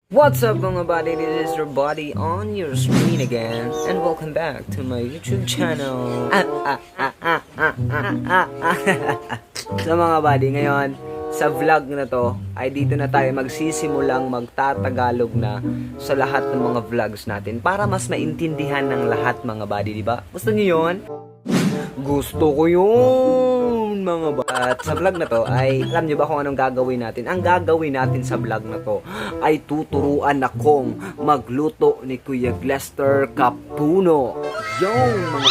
What's up mga buddy, this is your buddy on your screen again and welcome back to my YouTube channel. So mga buddy, ngayon sa vlog na to ay dito na tayo magsisimulang magtatagalog na sa lahat ng mga vlogs natin para mas maintindihan ng lahat mga buddy, di ba? Gusto niyo yun? Gusto ko yun mga buddy. At sa vlog na to ay alam niyo ba kung anong gagawin natin? Ang gagawin natin sa vlog na to ay tuturuan akong magluto ni Kuya Glester Capuno. Yung mga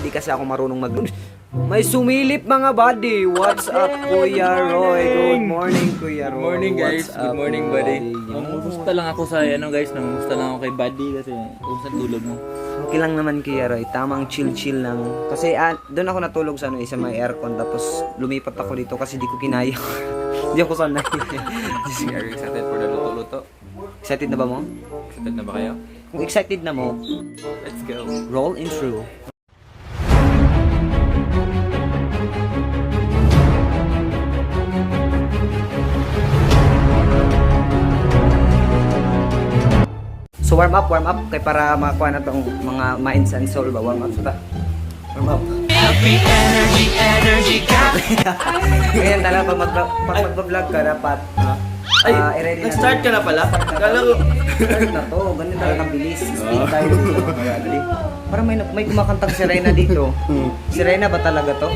kasi ako marunong magluto. May sumilip mga buddy. What's up Kuya Roy? Good morning Kuya Roy. Morning guys, What's good up, morning buddy. Roy? Nangungusta lang ako sa guys, nangungusta lang ako kay buddy kasi kung saan tulog mo. Okay lang naman Kuya Roy, tamang chill-chill lang. Kasi doon ako natulog sa isa may aircon tapos lumipat ako dito kasi di ko kinaya. Di ako sanay. Are you excited for the luto-luto? Excited na ba mo? Excited na ba kayo? Kung excited na mo, Let's go. roll intro. So warm up kay para makuha na tong mga minds and soul ba, warm up sa ta. Warm up. Happy energy Ngayon talaga pag mag-vlog ka dapat i-ready na. Nag-start ka na pala? Kala ko. Start na to, ganun talaga ang bilis. Speed tayo dito. Parang may kumakantang si Reyna dito. Si Reyna ba talaga to?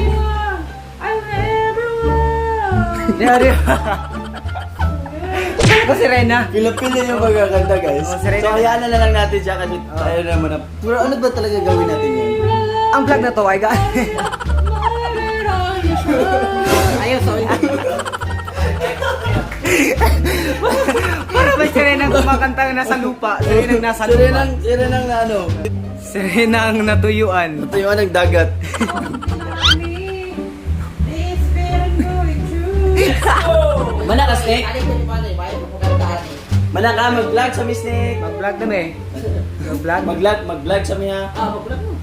Yari. Ito si Reyna. Pila-pila yung magkakanta guys. Oh, Serena. So hayaan na lang natin siya kasi tayo naman na. Pero ano ba talaga gawin natin yan? Ang vlog na to ay Ayaw, sorry. Para ba si Reyna kumakanta nasa lupa? Si Reyna nasa lupa. Sirenang na ano? Si Reyna ang natuyuan. Ito yung ng dagat. Malakas, Nick. Manaka mag-vlog sa Misnik. Mag-vlog na eh. Mag-vlog? Mag-vlog sa miya. Mag-vlog mo.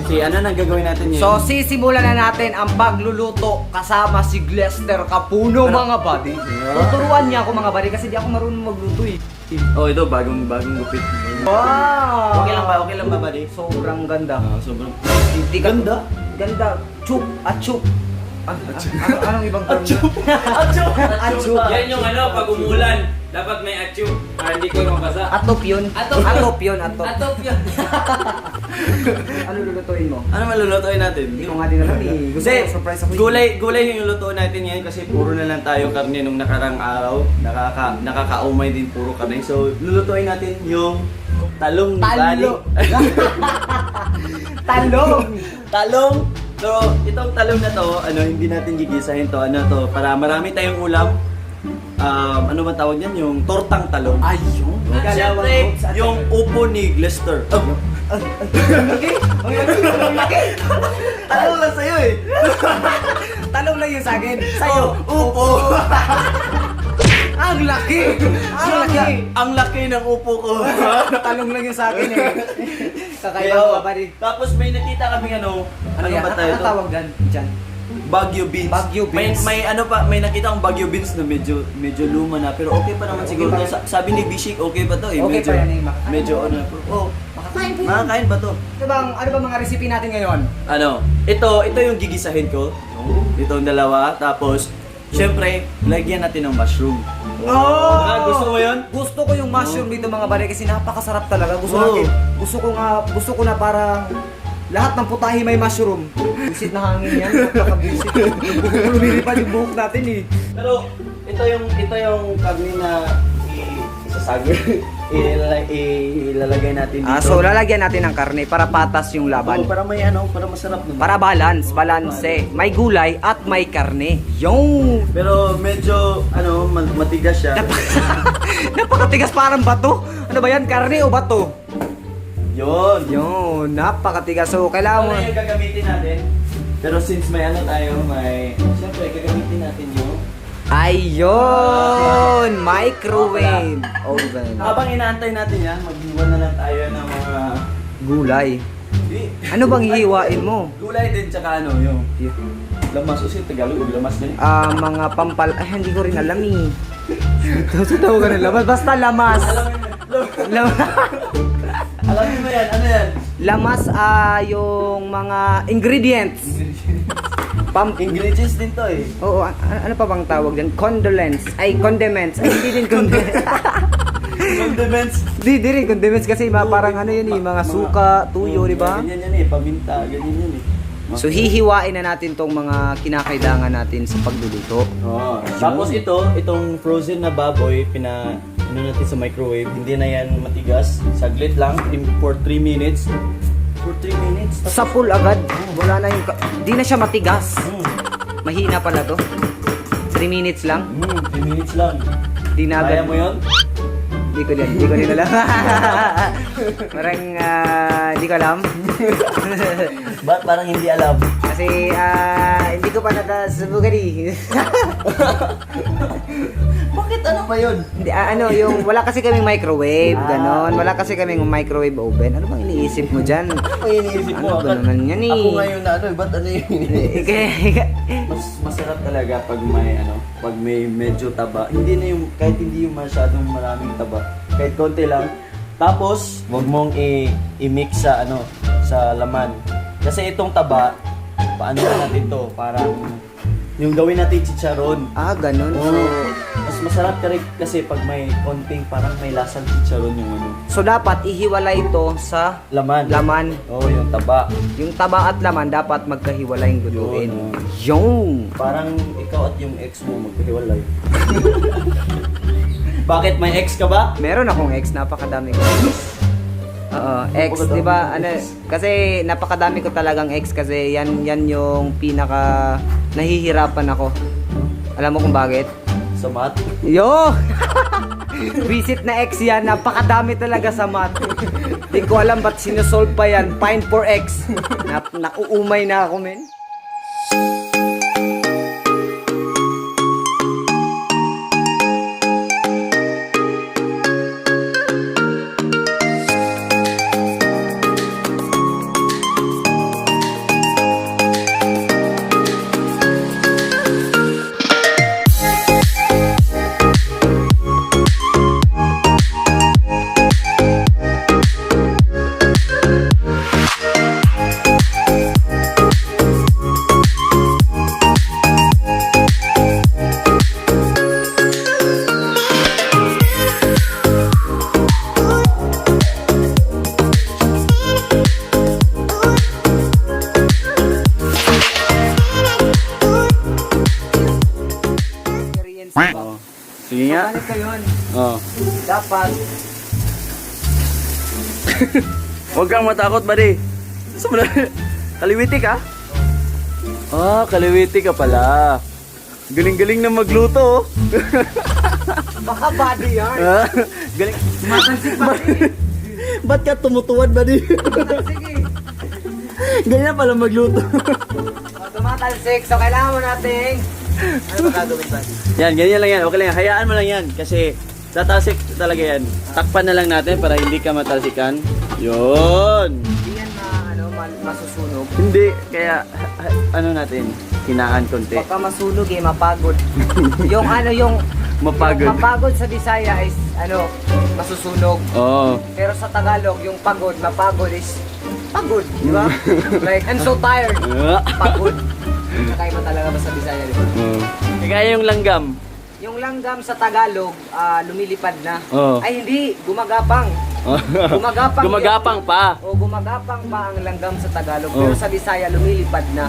Kasi ano nang gagawin natin yun? So, sisimulan na natin ang pagluluto kasama si Glester Capuno, mga buddy. Tuturuan niya ako, mga buddy, kasi di ako marunong magluto eh. Oh, ito bagong gupit. Wow! Okay lang ba, buddy? Sobrang ganda. Sobrang Hindi ganda. Ganda. Chup. Achup. Anong ibang term yun? Achup. Yan yung pag umulan, dapat may atyo para hindi ko mabasa. Atop yun. Atop yun. Atop yun. Ano lulutuin mo? Ano malulutuin natin? Hindi ko nga din alam eh. Gusto ko surprise ako. Gulay yung lutuin natin ngayon kasi puro na lang tayo karne nung nakarang araw. Nakakaumay din puro karne. So, lulutuin natin yung talong ni Buddy. Talong. So, itong talong na to, hindi natin gigisahin to. Para marami tayong ulam. Ano ba tawag yan? Yung tortang talong. Ayun. At syempre, yung upo ni Glester. Ang laki. Talong lang sa'yo eh. Talong lang yun sa akin. Sa'yo. Upo. Ang laki. Ang laki ng upo ko. Talong lang yun sa akin eh. Kakaiba Kaya, pa pa rin. tapos may nakita kami ano ba tayo Ano to? tawag dyan? Baguio beans. Baguio beans. May nakita akong Baguio beans na medyo luma na pero okay pa naman Okay siguro. pa. Sabi ni Bishik okay pa to eh. Okay medyo, pa yan eh, medyo ano. Oh, makakain ba to? Ano ba mga recipe natin ngayon? Ito yung gigisahin ko. Itong dalawa. Tapos, syempre, lagyan natin ng mushroom. Gusto mo yun? Gusto ko yung mushroom dito mga bari kasi napakasarap talaga. Oo. Gusto ko na para lahat ng putahe may mushroom. Bisit na hangin yan, napakabisit. Lumilipad yung buhok natin eh. Pero ito yung karne na ilalagay natin dito. So lalagyan natin ng karne para patas yung laban. para may para masarap naman. Para balance. May gulay at may karne. Yung Pero medyo matigas siya. napakatigas parang bato. Ano ba yan? Karne o bato? Yun. Napakatigas. So kailangan mo. Ano yung gagamitin natin? Pero since may siyempre gagamitin natin yung Ayun! Microwave oven. habang inaantay natin yan, maghiwa na lang tayo ng mga Gulay. Hindi. Ano bang hihiwain mo? Gulay din, tsaka ano, yung lamas. O siya, Tagalog, lamas din. Mga pampal... Ay, hindi ko rin alam eh. Sa tawag ka ng lamas. Basta lamas. Lamas. Alam mo yan, ano yan? Lamas, yung mga ingredients. Ingredients din to eh. Oo, ano pa bang tawag dyan? Condolence. Ay, condiments. Ay, hindi din condiments. Condiments. Di rin condiments kasi parang ano yun eh, mga suka, tuyo, di ba? Ganyan yan eh, paminta, ganyan yan eh. So, hihiwain na natin tong mga kinakailangan natin sa pagluluto. Oh. Tapos itong frozen na baboy, ano natin sa microwave, hindi na yan matigas. Saglit lang, for 3 minutes. For 3 minutes. Tapos, Sa full agad. Wala na yung... Di na siya matigas. Mahina pala to. 3 minutes lang. 3 minutes lang. Di na Kaya agad. mo yun? Di ko din alam. Parang, di ko alam. Ba't parang hindi alam? Kasi, hindi ko pa nakasubukan eh. Bakit ano ba yun? Hindi, yung wala kasi kaming microwave, ganon. Wala kasi kaming microwave oven. Ano bang iniisip mo dyan? Ano iniisip mo? Ano ba naman yan eh? Ako ngayon na ano, ba't ano yun? Mas masarap talaga pag may medyo taba. Hindi na yung, kahit hindi yung masyadong maraming taba. Kahit konti lang. Tapos, wag mong i-mix sa sa laman. Kasi itong taba, paano na natin to? Parang, yung gawin natin chicharon. Ganon. Mas masarap ka rin kasi pag may konting parang may lasang chicharon yung So, dapat ihiwalay ito sa laman. laman. Yung taba. Yung taba at laman dapat magkahiwalay yung lutuin. Yun, Yung! Parang ikaw at yung ex mo magkahiwalay. Bakit? May ex ka ba? Meron akong ex, napakadami ko ex. Oo, ex, di ba? Kasi napakadami ko talagang ex kasi yan yung pinaka nahihirapan ako. Alam mo kung bakit? Sa mat? Yo! Visit na X yan, napakadami talaga sa math. Di ko alam ba't sinusolve pa yan. Find for X. Nauumay na ako, men. Oo. Sige nga. Balik ka yun. Oo. Dapat, Huwag kang matakot, buddy. Kaliwiti ka? Kaliwiti ka pala. Galing-galing na magluto, oh. baka body yan. Galing. Matalsik body. Ba't ka tumutuwad, buddy? Sige. Ganyan pala magluto. Tumatalsik. So, kailangan mo natin. Ano ba gagawin ba? Yan, ganyan lang yan. Okay lang yan. Hayaan mo lang yan. Kasi tatasik talaga yan. Takpan na lang natin para hindi ka matalsikan. Yun. Hindi yan masusunog. Hindi. Kaya, natin. Hinaan konti. Baka masunog mapagod. yung Mapagod. Yung mapagod sa Bisaya is masusunog. Oo. Pero sa Tagalog, yung mapagod is pagod, di ba? Like, I'm so tired. Pagod. Kakaiba talaga ba sa Bisaya, di ba? Kaya yung langgam. Yung langgam sa Tagalog, lumilipad na. Oo. Ay, hindi. Gumagapang. Gumagapang. Gumagapang pa. O gumagapang pa ang langgam sa Tagalog. Pero sa Bisaya, lumilipad na.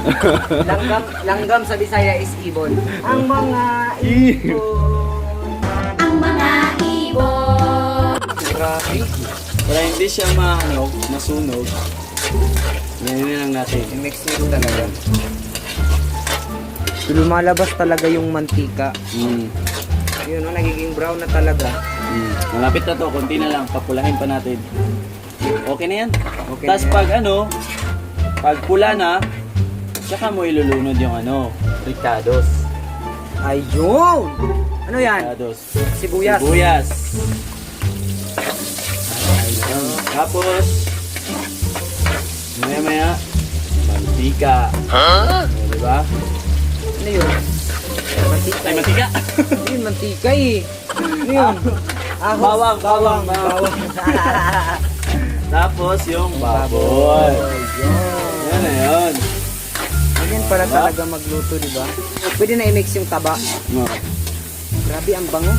langgam sa Bisaya is ibon. Ang mga ibon. Ang mga ibon. Grabe. Para hindi siya masunog. Ganyan lang natin. I-mix nyo talaga. Lumalabas talaga yung mantika. Yun, nagiging brown na talaga. Malapit na to, konti na lang, papulahin pa natin. Okay na yan. Okay Tapos na yan. pag pula na, tsaka mo ilulunod yung ricados. Ayun! Ano yan? Ricados. Sibuyas. Sibuyas. Ayun. Tapos, Maya-maya, mantika. Diba? Ano yun? Mantika. Ay, matika. Ano yun? Mantika eh. Ano yun? Ahos. Bawang. Tapos yung baboy. Yan na yun. Ganyan pala talaga magluto, di ba? Pwede na i-mix yung taba. No. Grabe, ang bango.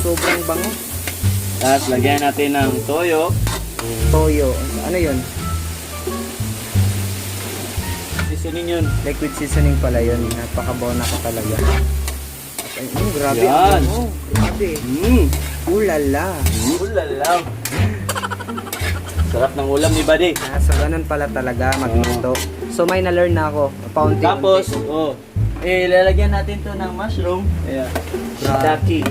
Sobrang bango. Tapos lagyan natin ng toyo. Toyo. Ano yun? Seasoning yun. Liquid seasoning pala yun. Napakabona ko talaga. Ay, grabe Yan. ang bango. Grabe. Ulala. Ulala. Sarap ng ulam ni Buddy. So, ganun pala talaga magluto. So, may na-learn na ako. Paunti-unti. Tapos, lalagyan natin to ng mushroom. Ayan. Shiitake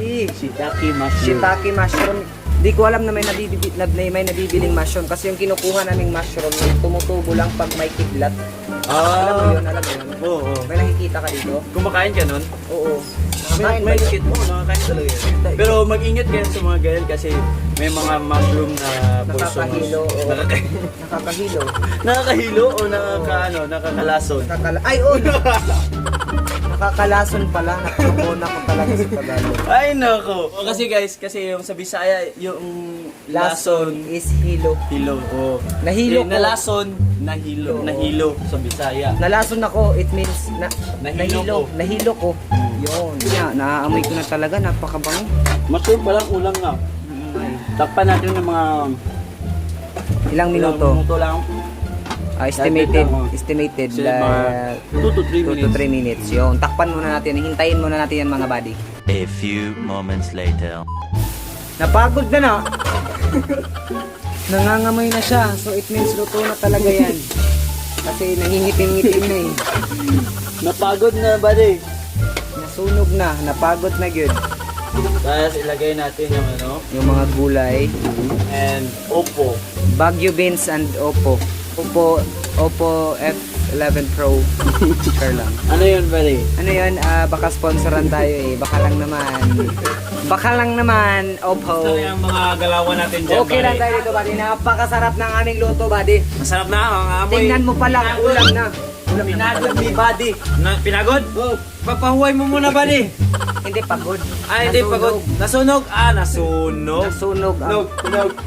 mushroom. Shiitake mushroom. Di ko alam na may nabibiling mushroom kasi yung kinukuha naming mushroom yung tumutubo lang pag may kidlat. Alam mo yun, alam mo yun. Oo. May nakikita ka dito? Kumakain ka nun? Oo. May Nakakain ba yun? kit mo, nakakain talaga yan. Pero mag-ingat kayo sa mga ganyan kasi may mga mushroom na Nakakahilo o nakakahilo. Nakakahilo o nakakalason? Ay, oh! Nakakalason pala. Nakakabona ko talaga sa Tagalog. Ay, nako. O kasi guys, kasi yung sa Bisaya, yung lason, is hilo. hilo. O. Nahilo ko. Nalason, nahilo sa Bisaya. Nalason ako, it means Nahilo ko. Nahilo ko. Yun. Yeah, naaamoy ko na talaga. Napakabango. Mushroom palang ulam na. Takpan natin ng mga Ilang minuto? ilang minuto lang. Estimated. Dagdag lang, Estimated. Kasi mga 2 to 3 2 to minutes. 3 minutes. Yun. Takpan muna natin. Hintayin muna natin yan mga buddy. A few moments later. Napagod na na. Nangangamoy na siya. So it means luto na talaga yan. Kasi nangingitim-ngitim na eh. Napagod na, buddy. Nasunog na. Napagod na good. Tapos ilagay natin yung Yung mga gulay. and opo. Baguio beans and Oppo. Oppo F11 Pro. Sure lang. Ano yun, buddy? Ano yun? Baka sponsoran tayo eh. Baka lang naman. Oppo. Ito yung mga galawan natin dyan, Okay lang tayo dito, buddy. Napakasarap ng aming luto, buddy. Masarap na, mga amoy. Tingnan mo pala, ulam na. Pinagod ni buddy. Pinagod? Papahuway mo muna, buddy. Hindi pagod. Hindi pagod. Nasunog? Nasunog. Nasunog.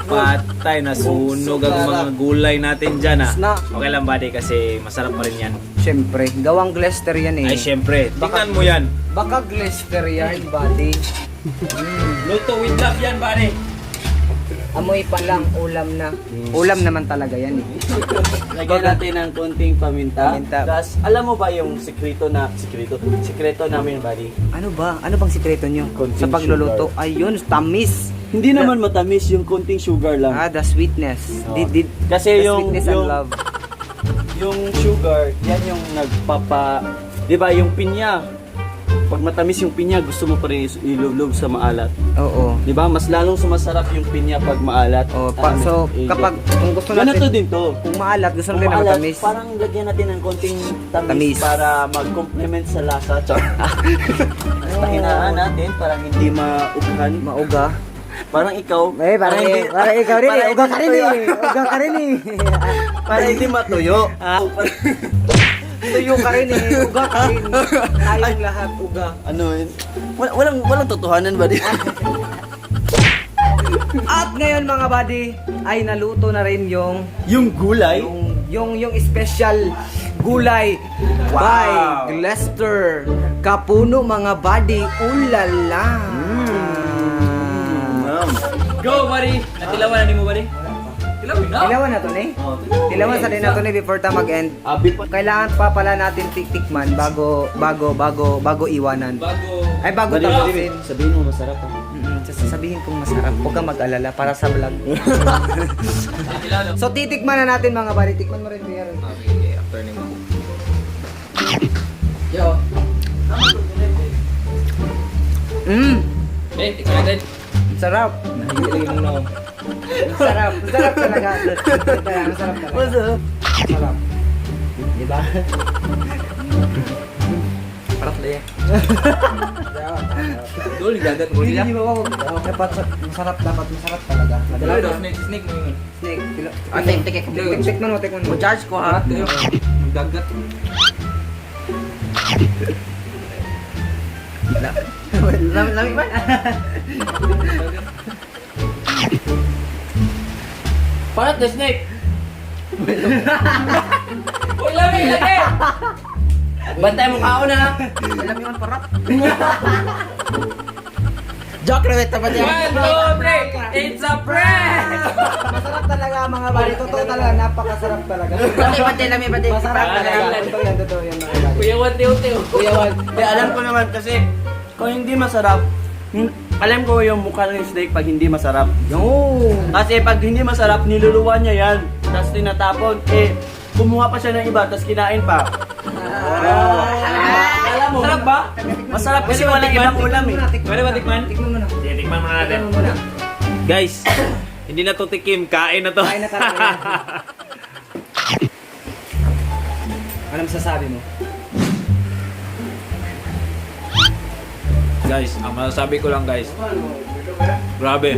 Patay, nasunog ang mga gulay natin dyan, Na. Okay lang, buddy, kasi masarap pa rin yan. Siyempre, gawang Glester yan eh. Ay, syempre. Tingnan mo yan. Baka Glester yan, buddy. Luto with love yan, buddy. Amoy pa lang, ulam na. Ulam naman talaga yan eh. Lagyan natin ng konting paminta. Paminta. Tapos, alam mo ba yung sikreto namin, buddy? Ano ba? Ano bang sikreto nyo Konting sa pagluluto? Ayun, tamis. Hindi naman matamis, yung konting sugar lang. The sweetness. Oh. The Kasi sweetness and love. yung sugar, yan yung di ba, yung pinya. Pag matamis yung pinya, gusto mo pa rin ilulog sa maalat. Oo. Di ba? Mas lalong sumasarap yung pinya pag maalat. So, kapag kung gusto natin, ganito din to. kung maalat, gusto Kung natin na maalat, matamis. parang lagyan natin ng konting tamis, Tamis. para mag-complement sa lasa. Pahinaan natin para hindi maughan. Mauga. Parang ikaw. Parang ikaw rin eh. Uga ka rin eh. Uga ka rin eh. Para hindi matuyo. Tuyo ka rin eh. Uga ka rin. Tayong lahat uga. Ano yun? Walang totohanan ba di? At ngayon mga buddy, ay naluto na rin yung Gulay? yung special gulay by Glester. Kapuno mga buddy. Ulala. Go, buddy. Natilawan na ni mo, buddy. Tilawin na. Tilawan na to ni. Tilawan sa din na to ni before ta mag-end. Kailangan pa pala natin tiktikman bago iwanan. Bago tapusin. Sabihin mo masarap ha? Sasabihin kong masarap. Huwag kang mag-alala para sa vlog. So titikman na natin mga buddy. Tikman mo rin kuya. Okay, after ni mo. Yo. Tikman natin. Sarap. Nahihilig mo na ako. Sarap. Sarap talaga. Sarap talaga. Sarap. Diba? Parang tuloy. Sarap. Dol, gagat mo sila. Hindi ba dapat masarap talaga. Dalawa daw, snake mo yun. Snake. Tikman mo. Charge ko ha. Gagat. Lami ba? Parat the snake! Uy, lamig lagi! Bantay mo kao na! Lami man parat. Joke rin ito ba niya? 1, 2, 3! It's a prank! Masarap talaga mga bali. Totoo talaga. Napakasarap talaga. Lami ba din? Masarap talaga. Totoo yan mga bali. Kuya Wan, tiyo-tiyo. Kuya Juan, alam ko naman kasi kung hindi masarap, alam ko yung mukha ng snake pag hindi masarap. Kasi pag hindi masarap, niluluwan niya yan. Tapos tinatapon. Kumuha pa siya ng iba, tapos kinain pa. Alam mo, sarap ba? Masarap kasi walang ibang ulam eh. Pwede ba tikman? Tikman mo na. Sige, tikman muna natin. Tikman mo na. Guys, hindi na to tikim, kain na to. Kain na talaga. Anong masasabi mo? Guys, ang masasabi ko lang guys. Grabe.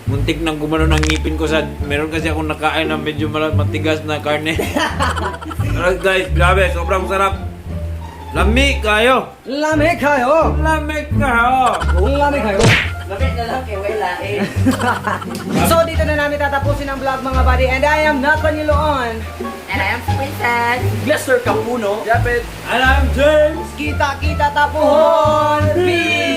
Muntik nang gumano ng ngipin ko sa... Meron kasi akong nakain na medyo matigas na karne. Pero guys, grabe. Sobrang sarap. Lami kayo! Lami kayo! Lami kayo! Lami kayo! Bakit na lang kay Welain? So dito na namin tatapusin ang vlog mga buddy. And I am not Paniloon. And I am Princess. Lester Capuno. And I'm James! Kita-kita tapuhon! Peace!